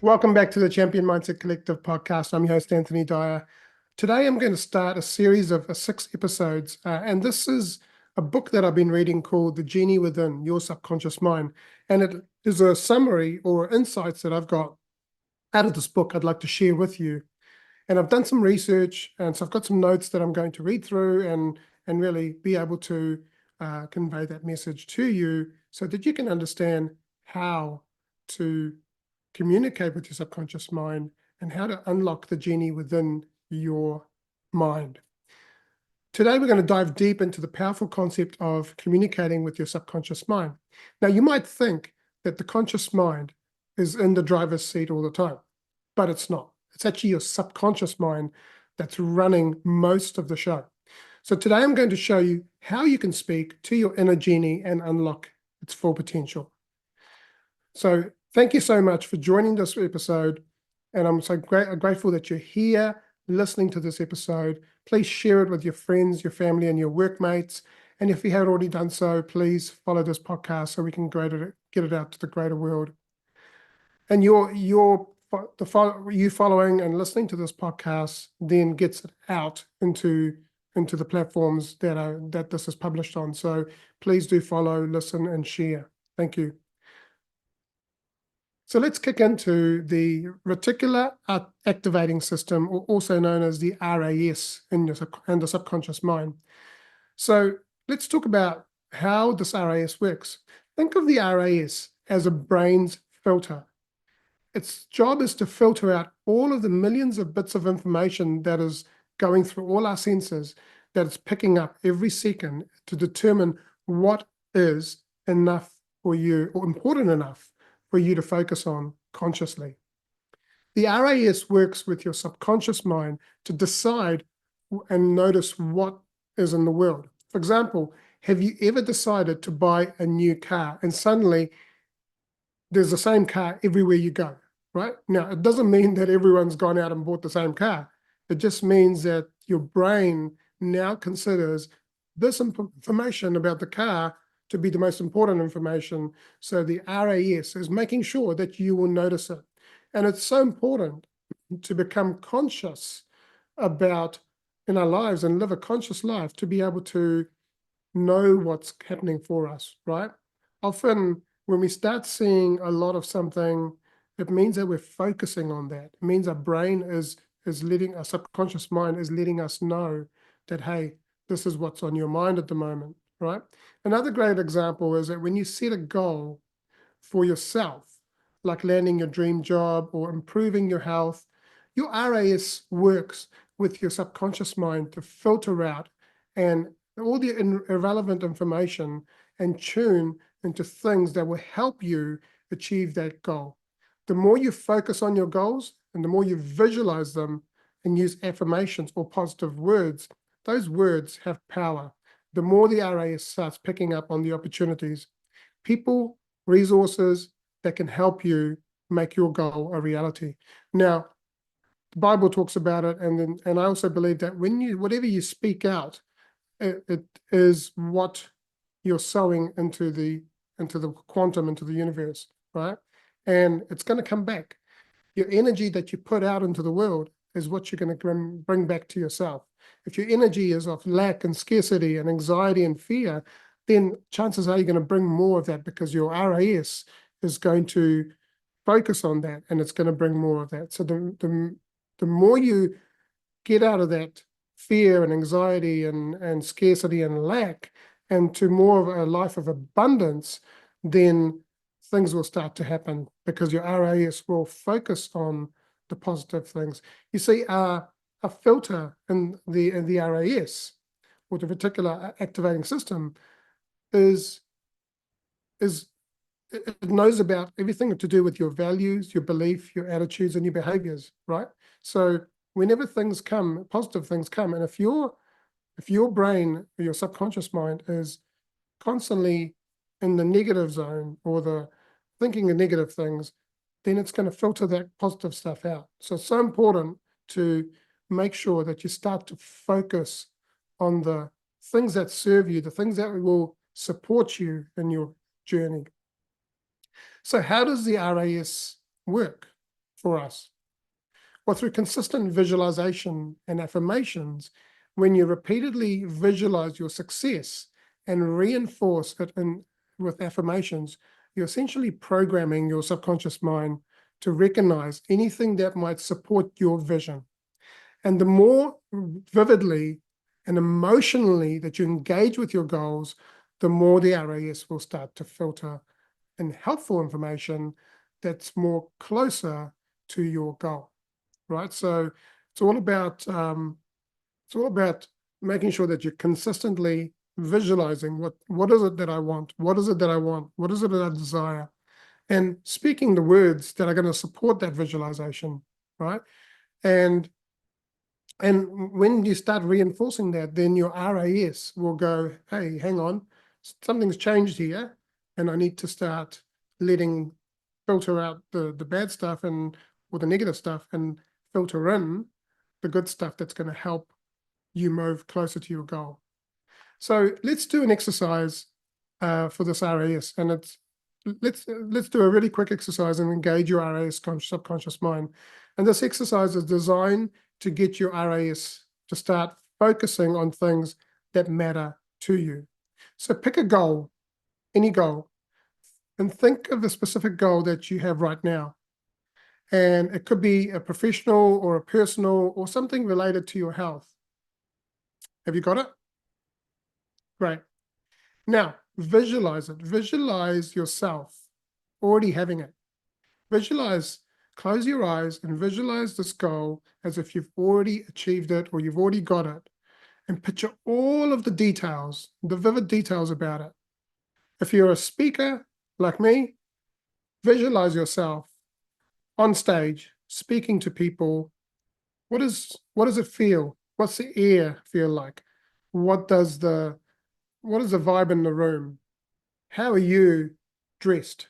Welcome back to the Champion Mindset Collective podcast. I'm your host, Anthony Dyer. Today, I'm going to start a series of 6 episodes, and this is a book that I've been reading called The Genie Within, Your Subconscious Mind. And it is a summary or insights that I've got out of this book I'd like to share with you. And I've done some research, and so I've got some notes that I'm going to read through and really be able to convey that message to you so that you can understand how to communicate with your subconscious mind and how to unlock the genie within your mind. Today, we're going to dive deep into the powerful concept of communicating with your subconscious mind. Now, you might think that the conscious mind is in the driver's seat all the time, but it's not. It's actually your subconscious mind that's running most of the show. So today, I'm going to show you how you can speak to your inner genie and unlock its full potential. So thank you so much for joining this episode, and I'm so grateful that you're here listening to this episode. Please share it with your friends, your family, and your workmates. And if you haven't already done so, please follow this podcast so we can get it out to the greater world. And you following and listening to this podcast then gets it out into the platforms that this is published on. So please do follow, listen, and share. Thank you. So let's kick into the Reticular Activating System, or also known as the RAS in the subconscious mind. So let's talk about how this RAS works. Think of the RAS as a brain's filter. Its job is to filter out all of the millions of bits of information that is going through all our senses, that it's picking up every second to determine what is enough for you or important enough for you to focus on consciously. The RAS works with your subconscious mind to decide and notice what is in the world. For example, have you ever decided to buy a new car and suddenly there's the same car everywhere you go, right? Now, it doesn't mean that everyone's gone out and bought the same car. It just means that your brain now considers this information about the car to be the most important information. So the RAS is making sure that you will notice it. And it's so important to become conscious about in our lives and live a conscious life to be able to know what's happening for us, right? Often when we start seeing a lot of something, it means that we're focusing on that. It means our brain is letting, our subconscious mind is letting us know that, hey, this is what's on your mind at the moment, right? Another great example is that when you set a goal for yourself, like landing your dream job or improving your health, your RAS works with your subconscious mind to filter out and all the irrelevant information and tune into things that will help you achieve that goal. The more you focus on your goals and the more you visualize them and use affirmations or positive words, those words have power. The more the RAS starts picking up on the opportunities, people, resources that can help you make your goal a reality. Now, the Bible talks about it, and I also believe that whatever you speak out, it is what you're sowing into the quantum, into the universe, right? And it's going to come back. Your energy that you put out into the world is what you're going to bring back to yourself. If your energy is of lack and scarcity and anxiety and fear, then chances are you're going to bring more of that because your RAS is going to focus on that and it's going to bring more of that. So the more you get out of that fear and anxiety and scarcity and lack and to more of a life of abundance, then things will start to happen because your RAS will focus on the positive things. You see, a filter in the RAS, or the Reticular Activating System, it knows about everything to do with your values, your belief, your attitudes, and your behaviors, right? So whenever things come, positive things come, and if your brain or your subconscious mind is constantly in the negative zone or the thinking of negative things, then it's going to filter that positive stuff out. So it's so important to make sure that you start to focus on the things that serve you, the things that will support you in your journey. So how does the RAS work for us. Or through consistent visualization and affirmations, when you repeatedly visualize your success and reinforce it with affirmations, you're essentially programming your subconscious mind to recognize anything that might support your vision. And the more vividly and emotionally that you engage with your goals, the more the RAS will start to filter in helpful information that's more closer to your goal, right? So it's all about making sure that you're consistently visualizing what is it that I want, what is it that I want, what is it that I desire, and speaking the words that are going to support that visualization, right? And when you start reinforcing that, then your RAS will go, hey, hang on, something's changed here, and I need to start filter out the bad stuff or the negative stuff and filter in the good stuff that's going to help you move closer to your goal. So let's do an exercise for this RAS, and let's do a really quick exercise and engage your RAS subconscious mind. And this exercise is designed to get your RAS to start focusing on things that matter to you. So pick a goal, any goal, and think of a specific goal that you have right now. And it could be a professional or a personal or something related to your health. Have you got it? Great. Now, visualize it. Visualize yourself already having it. Close your eyes and visualize this goal as if you've already achieved it or you've already got it. And picture all of the details, the vivid details about it. If you're a speaker like me, visualize yourself on stage, speaking to people. What does it feel? What's the air feel like? What is the vibe in the room? How are you dressed?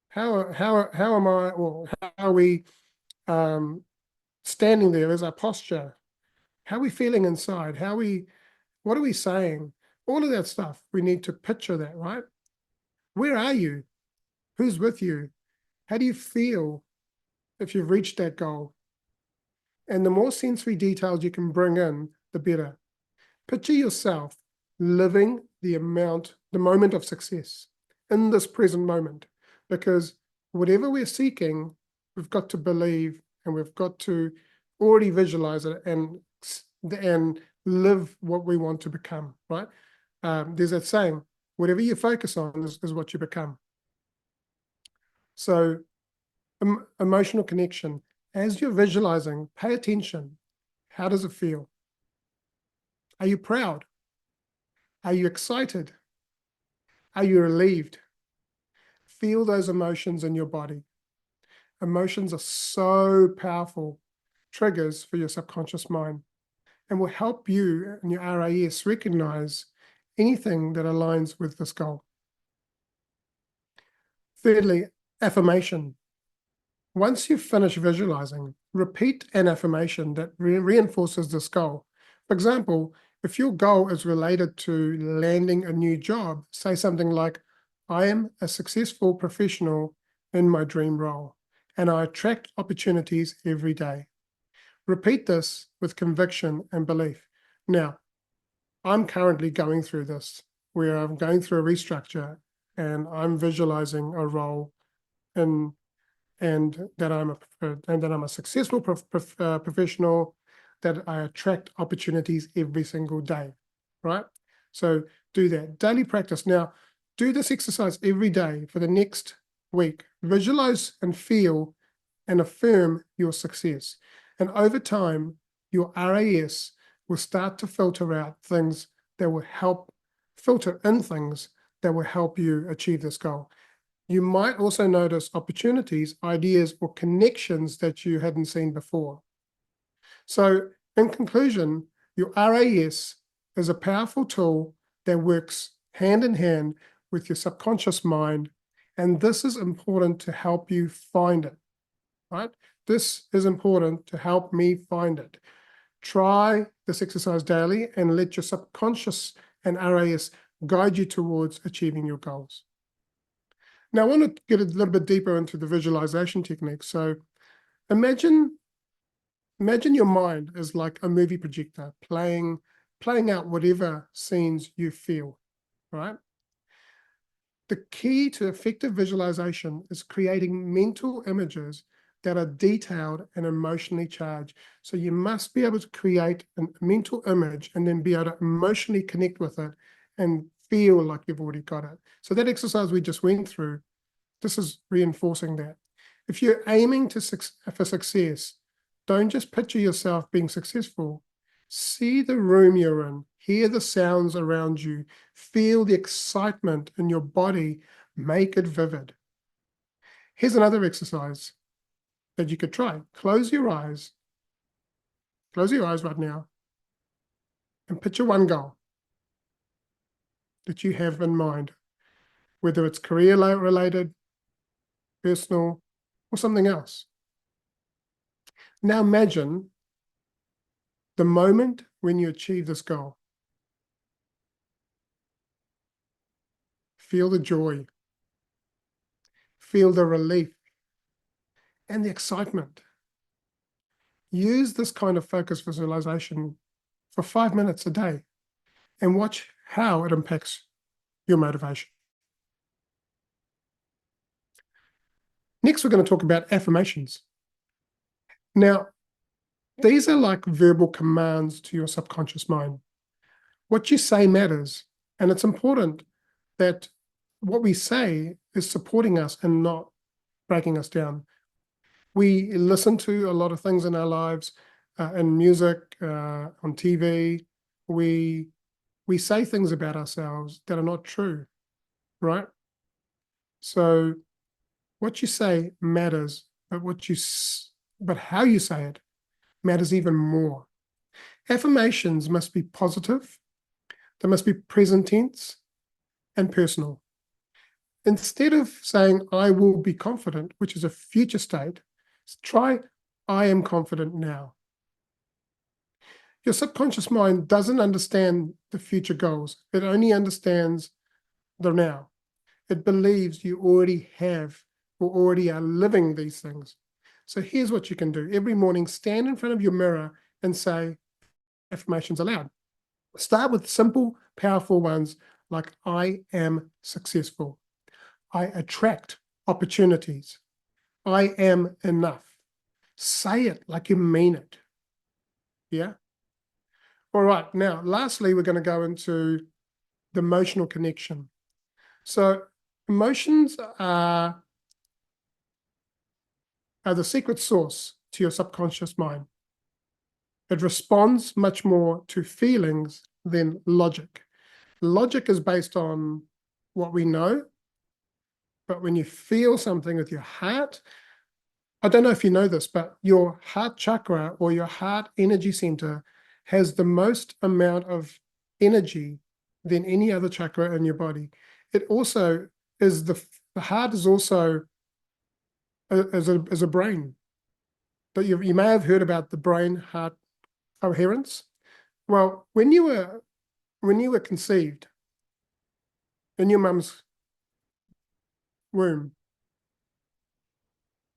How am I, or how are we standing there as our posture? How are we feeling inside? What are we saying? All of that stuff, we need to picture that, right? Where are you? Who's with you? How do you feel if you've reached that goal? And the more sensory details you can bring in, the better. Picture yourself living the moment of success in this present moment, because whatever we're seeking, we've got to believe and we've got to already visualize it and live what we want to become, right? There's that saying, whatever you focus on is what you become. So emotional connection. As you're visualizing, pay attention. How does it feel? Are you proud? Are you excited? Are you relieved? Feel those emotions in your body. Emotions are so powerful triggers for your subconscious mind and will help you and your RAS recognize anything that aligns with this goal. Thirdly, affirmation. Once you've finished visualizing, repeat an affirmation that reinforces this goal. For example, if your goal is related to landing a new job, say something like, I am a successful professional in my dream role, and I attract opportunities every day. Repeat this with conviction and belief. Now, I'm currently going through this, where I'm going through a restructure, and I'm visualizing a role and that I'm a successful professional, that I attract opportunities every single day, right? So do that daily practice. Now, do this exercise every day for the next week. Visualize and feel and affirm your success. And over time, your RAS will start to filter in things that will help you achieve this goal. You might also notice opportunities, ideas, or connections that you hadn't seen before. So in conclusion, your RAS is a powerful tool that works hand in hand with your subconscious mind. And this is important to help you find it, right? This is important to help me find it. Try this exercise daily and let your subconscious and RAS guide you towards achieving your goals. Now, I want to get a little bit deeper into the visualization technique. So Imagine your mind is like a movie projector playing out whatever scenes you feel, right? The key to effective visualization is creating mental images that are detailed and emotionally charged. So you must be able to create a mental image and then be able to emotionally connect with it and feel like you've already got it. So that exercise we just went through, this is reinforcing that. If you're aiming for success, don't just picture yourself being successful. See the room you're in, hear the sounds around you, feel the excitement in your body, make it vivid. Here's another exercise that you could try. Close your eyes right now, and picture one goal that you have in mind, whether it's career related, personal, or something else. Now imagine the moment when you achieve this goal. Feel the joy, feel the relief, and the excitement. Use this kind of focus visualization for 5 minutes a day and watch how it impacts your motivation. Next, we're going to talk about affirmations. Now, these are like verbal commands to your subconscious mind. What you say matters, and it's important that what we say is supporting us and not breaking us down. We listen to a lot of things in our lives, in music, on TV. We say things about ourselves that are not true, right? So what you say matters, but how you say it matters even more. Affirmations must be positive, they must be present tense and personal. Instead of saying, I will be confident, which is a future state, try, I am confident now. Your subconscious mind doesn't understand the future goals. It only understands the now. It believes you already have or already are living these things. So here's what you can do. Every morning, stand in front of your mirror and say affirmations aloud. Start with simple, powerful ones like, I am successful. I attract opportunities. I am enough. Say it like you mean it. Yeah? All right, now, lastly, we're going to go into the emotional connection. So emotions are the secret sauce to your subconscious mind. It responds much more to feelings than logic. Logic is based on what we know, but when you feel something with your heart, I don't know if you know this, but your heart chakra or your heart energy center has the most amount of energy than any other chakra in your body. It also is the heart is also as a brain. But you may have heard about the brain-heart coherence. Well, when you were conceived in your mum's womb,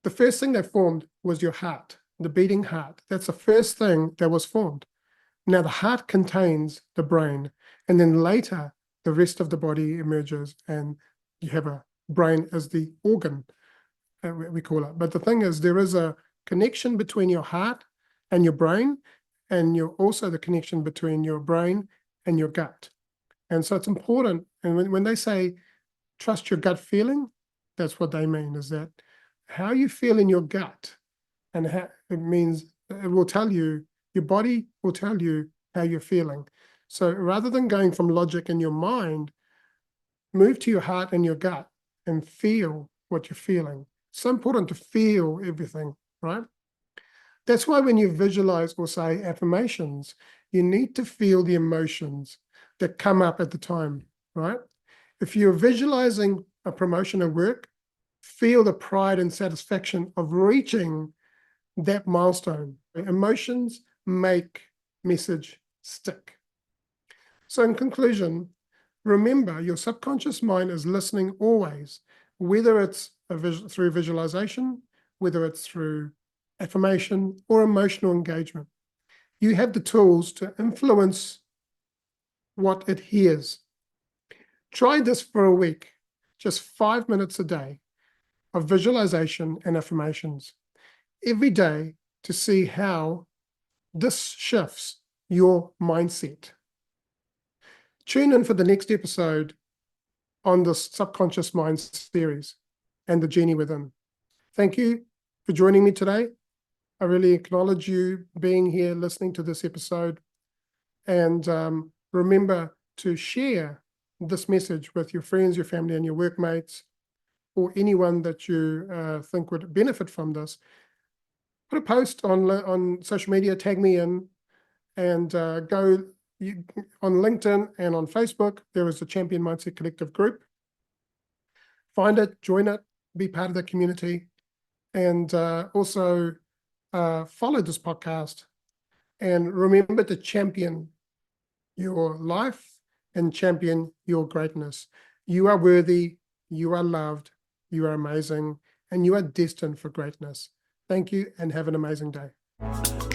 the first thing that formed was your heart, the beating heart. That's the first thing that was formed. Now, the heart contains the brain, and then later, the rest of the body emerges, and you have a brain as the organ, we call it. But the thing is, there is a connection between your heart and your brain, and you're also the connection between your brain and your gut. And so it's important. And when they say, trust your gut feeling, that's what they mean, is that how you feel in your gut, and how it means it will tell you, your body will tell you how you're feeling. So rather than going from logic in your mind, move to your heart and your gut and feel what you're feeling. It's so important to feel everything, right? That's why when you visualize or say affirmations, you need to feel the emotions that come up at the time, right? If you're visualizing a promotion at work, feel the pride and satisfaction of reaching that milestone. Emotions make message stick. So in conclusion, remember your subconscious mind is listening always, whether it's through visualization, whether it's through affirmation, or emotional engagement. You have the tools to influence what it hears. Try this for a week, just 5 minutes a day of visualization and affirmations every day to see how this shifts your mindset. Tune in for the next episode on the Subconscious Mind series and the Genie Within. Thank you for joining me today. I really acknowledge you being here listening to this episode. And remember to share this message with your friends, your family, and your workmates, or anyone that you think would benefit from this. Put a post on social media, tag me in, and go on LinkedIn and on Facebook. There is a Champion Mindset Collective group. Find it, join it, be part of the community, and also follow this podcast. And remember to champion your life and champion your greatness. You are worthy, you are loved, you are amazing, and you are destined for greatness. Thank you and have an amazing day.